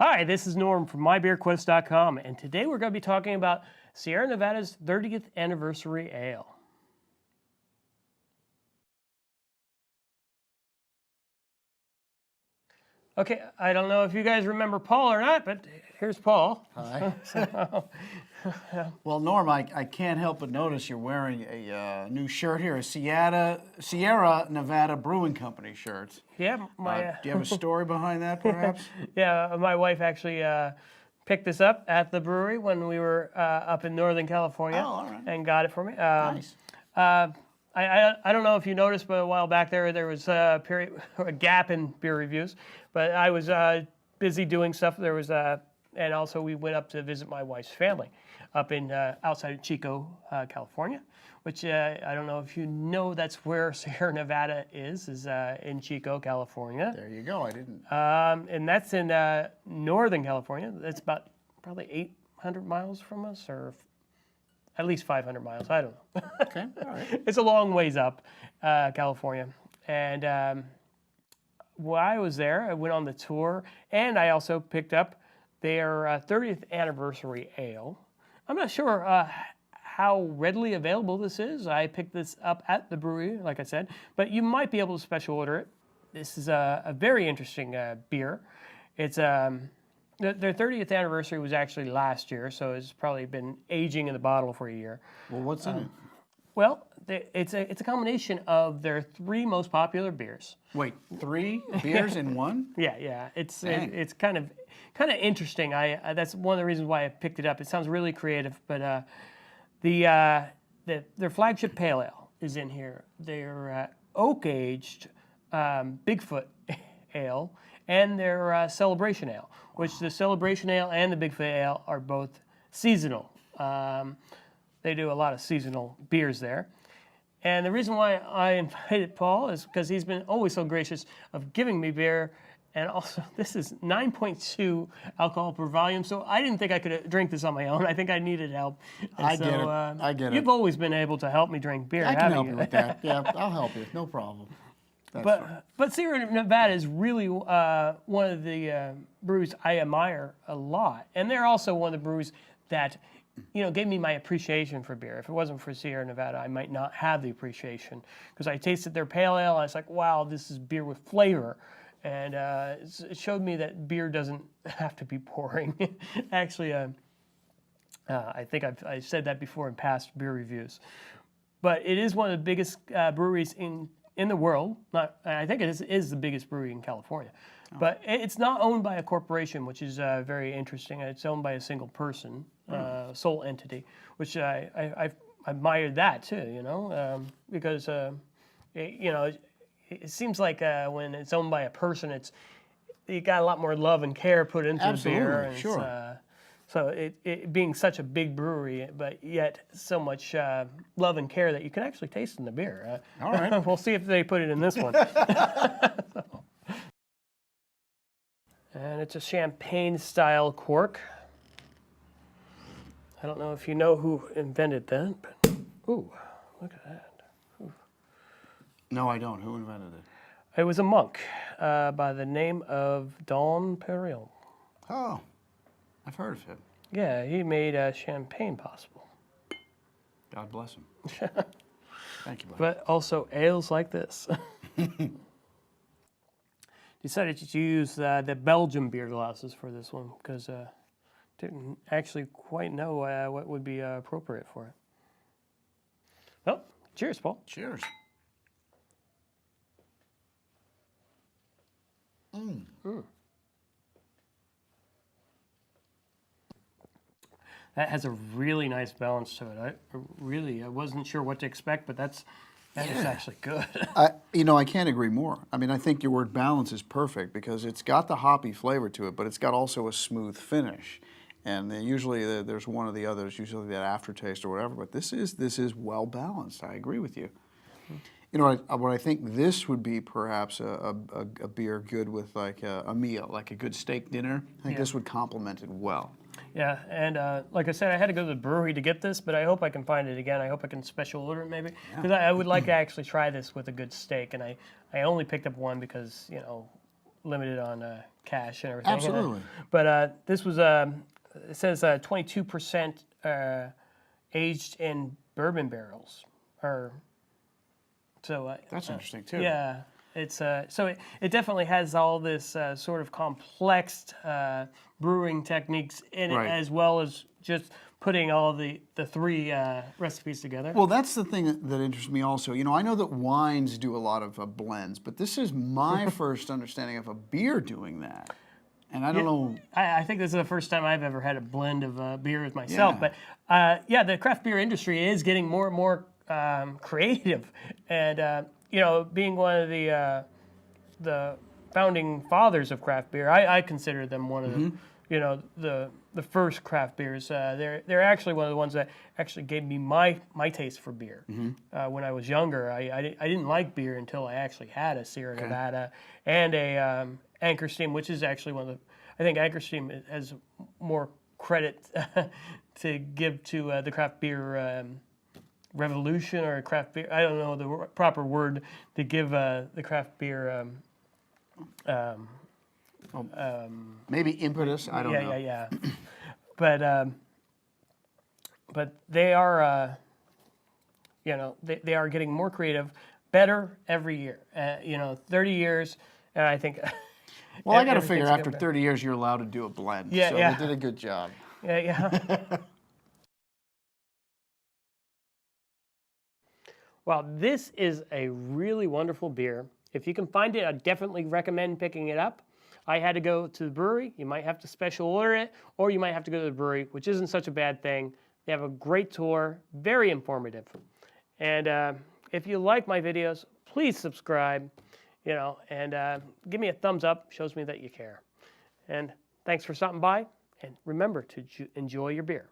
Hi, this is Norm from MyBeerQuest.com, and today we're going to be talking about Sierra Nevada's 30th Anniversary Ale. Okay, I don't know if you guys remember Paul or not, but here's Paul. Hi. Well, Norm, I can't help but notice you're wearing a new shirt here, a Sierra Nevada Brewing Company shirt. Yeah, Do you have a story behind that, perhaps? Yeah, my wife actually picked this up at the brewery when we were up in Northern California, Oh, all right. and got it for me. Nice. I don't know if you noticed, but a while back there was a gap in beer reviews. But I was busy doing stuff. There was and also we went up to visit my wife's family up in outside of Chico, California, which I don't know if you know, that's where Sierra Nevada is in Chico, California. There you go. I didn't. And that's in Northern California. That's about probably 800 miles from us, or at least 500 miles. I don't know. Okay, all right. It's a long ways up, California. And while I was there, I went on the tour, and I also picked up their 30th Anniversary Ale. I'm not sure how readily available this is. I picked this up at the brewery, like I said, but you might be able to special order it. This is a very interesting beer. It's their 30th anniversary was actually last year, so it's probably been aging in the bottle for a year. Well, what's in it? Well, it's a combination of their 3 most popular beers. Wait, 3 beers in one? Yeah. It's kind of interesting. That's one of the reasons why I picked it up. It sounds really creative, but their flagship pale ale is in here. Their oak aged Bigfoot ale and their celebration ale, which the celebration ale and the Bigfoot ale are both seasonal. They do a lot of seasonal beers there. And the reason why I invited Paul is because he's been always so gracious of giving me beer. And also, this is 9.2 alcohol per volume, so I didn't think I could drink this on my own. I think I needed help. And I get it. You've always been able to help me drink beer, I can haven't help you? you with that. Yeah, I'll help you. No problem. But Sierra Nevada is really one of the breweries I admire a lot. And they're also one of the breweries that gave me my appreciation for beer. If it wasn't for Sierra Nevada, I might not have the appreciation, because I tasted their pale ale and I was like, wow, this is beer with flavor. And it showed me that beer doesn't have to be boring. Actually, I think I've said that before in past beer reviews. But it is one of the biggest breweries in the world. I think it is the biggest brewery in California. Oh. But it's not owned by a corporation, which is very interesting. It's owned by a single person, sole entity, which I admired that too, because it seems like when it's owned by a person, you got a lot more love and care put into Absolutely, the beer. And sure. So it being such a big brewery, but yet so much love and care that you can actually taste in the beer. All right. We'll see if they put it in this one. And it's a champagne-style cork. I don't know if you know who invented that, but ooh, look at that. No, I don't. Who invented it? It was a monk by the name of Dom Perignon. Oh, I've heard of him. Yeah, he made champagne possible. God bless him. Thank you, buddy. But also ales like this. Decided to use the Belgian beer glasses for this one because didn't actually quite know what would be appropriate for it. Well, cheers, Paul. Cheers. That has a really nice balance to it. I wasn't sure what to expect, but that is actually good. I can't agree more. I mean, I think your word balance is perfect because it's got the hoppy flavor to it, but it's got also a smooth finish. And usually there's one or the other, usually that aftertaste or whatever, but this is well balanced. I agree with you. What I think this would be perhaps a beer good with like a meal, like a good steak dinner. I think this would complement it well. Yeah, and like I said, I had to go to the brewery to get this, but I hope I can find it again. I hope I can special order it maybe, because I would like to actually try this with a good steak, and I only picked up one because, limited on cash and everything. Absolutely. But this was it says 22% aged in bourbon barrels, or so. That's interesting too. Yeah, it's so it definitely has all this sort of complex brewing techniques in Right. it, as well as just putting all the three recipes together. Well, that's the thing that interests me also. You know, I know that wines do a lot of blends, but this is my first understanding of a beer doing that. And I don't know. I think this is the first time I've ever had a blend of beers myself. Yeah. But yeah, the craft beer industry is getting more and more creative, and you know, being one of the founding fathers of craft beer, I consider them one of the, you know, the first craft beers. They're actually one of the ones that actually gave me my taste for beer. When I was younger, I didn't like beer until I actually had a Sierra Nevada and a Anchor Steam, which is actually one of the, I think Anchor Steam has more credit to give to the craft beer revolution, or craft beer. I don't know the proper word to give the craft beer. Maybe impetus. I don't know. Yeah. But they are, you know, they are getting more creative, better every year. You know, 30 years, and I think. Well, I got to figure everything's after getting 30 years, you're allowed to do a blend. Yeah, so yeah. they did a good job. better. Yeah. Well, this is a really wonderful beer. If you can find it, I definitely recommend picking it up. I had to go to the brewery. You might have to special order it, or you might have to go to the brewery, which isn't such a bad thing. They have a great tour, very informative. And if you like my videos, please subscribe, you know, and give me a thumbs up. Shows me that you care. And thanks for stopping by. And remember to enjoy your beer.